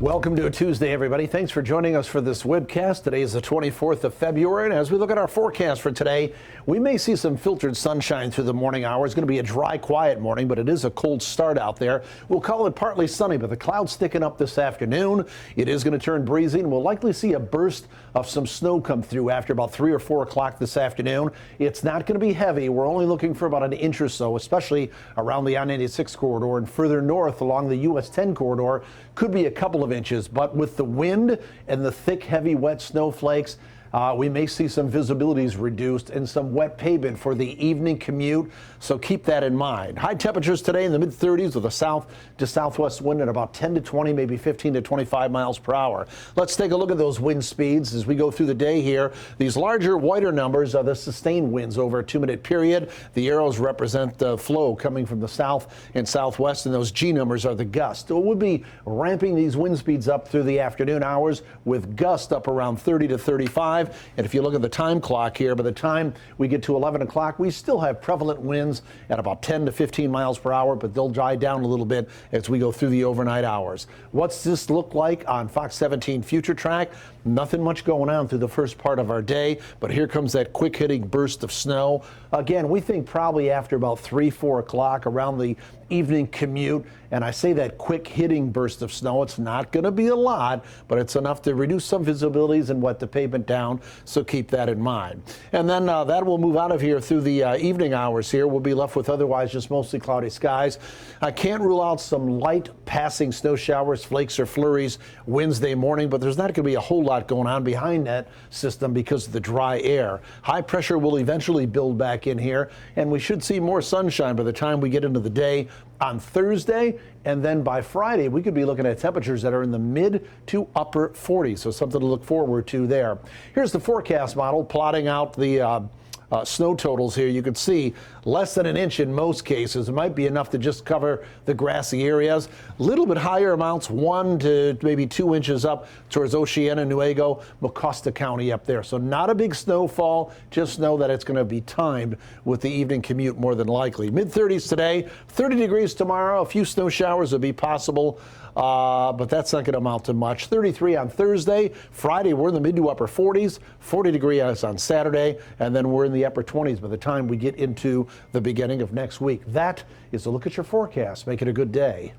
Welcome to a Tuesday, everybody. Thanks for joining us for this webcast. Today is the 24th of February, and as we look at our forecast for today, we may see some filtered sunshine through the morning hours. It's going to be a dry, quiet morning, but it is a cold start out there. We'll call it partly sunny, but the clouds sticking up this afternoon. It is going to turn breezy, and we'll likely see a burst of some snow come through after about 3 or 4 o'clock this afternoon. It's not going to be heavy. We're only looking for about an inch or so, especially around the I-96 corridor and further north along the US 10 corridor. Could be a couple of inches, but with the wind and the thick, heavy, wet snowflakes, we may see some visibilities reduced and some wet pavement for the evening commute, so keep that in mind. High temperatures today in the mid-30s with a south to southwest wind at about 10 to 20, maybe 15 to 25 miles per hour. Let's take a look at those wind speeds as we go through the day here. These larger, whiter numbers are the sustained winds over a 2-minute period. The arrows represent the flow coming from the south and southwest, and those G numbers are the gusts. So we'll be ramping these wind speeds up through the afternoon hours with gusts up around 30 to 35. And if you look at the time clock here, by the time we get to 11 o'clock, we still have prevalent winds at about 10 to 15 miles per hour, but they'll die down a little bit as we go through the overnight hours. What's this look like on Fox 17 Future Track? Nothing much going on through the first part of our day, but here comes that quick hitting burst of snow. Again, we think probably after about 3, 4 o'clock around the evening commute, and I say that quick hitting burst of snow, it's not going to be a lot, but it's enough to reduce some visibilities and wet the pavement down, so keep that in mind. And then that will move out of here through the evening hours here. We'll be left with otherwise just mostly cloudy skies. I can't rule out some light passing snow showers, flakes or flurries Wednesday morning, but there's not going to be a whole lot going on behind that system because of the dry air. High pressure will eventually build back in here, and we should see more sunshine by the time we get into the day on Thursday, and then by Friday we could be looking at temperatures that are in the mid to upper 40s, so something to look forward to there. Here's the forecast model plotting out the snow totals here. You can see less than an inch in most cases. It might be enough to just cover the grassy areas. A little bit higher amounts, 1 to maybe 2 inches up towards Oceana, Nuevo, Mecosta County up there. So not a big snowfall. Just know that it's going to be timed with the evening commute more than likely. Mid-30s today, 30 degrees tomorrow. A few snow showers will be possible. But that's not going to amount to much. 33 on Thursday. Friday, we're in the mid to upper 40s. 40 degrees on Saturday. And then we're in the upper 20s by the time we get into the beginning of next week. That is a look at your forecast. Make it a good day.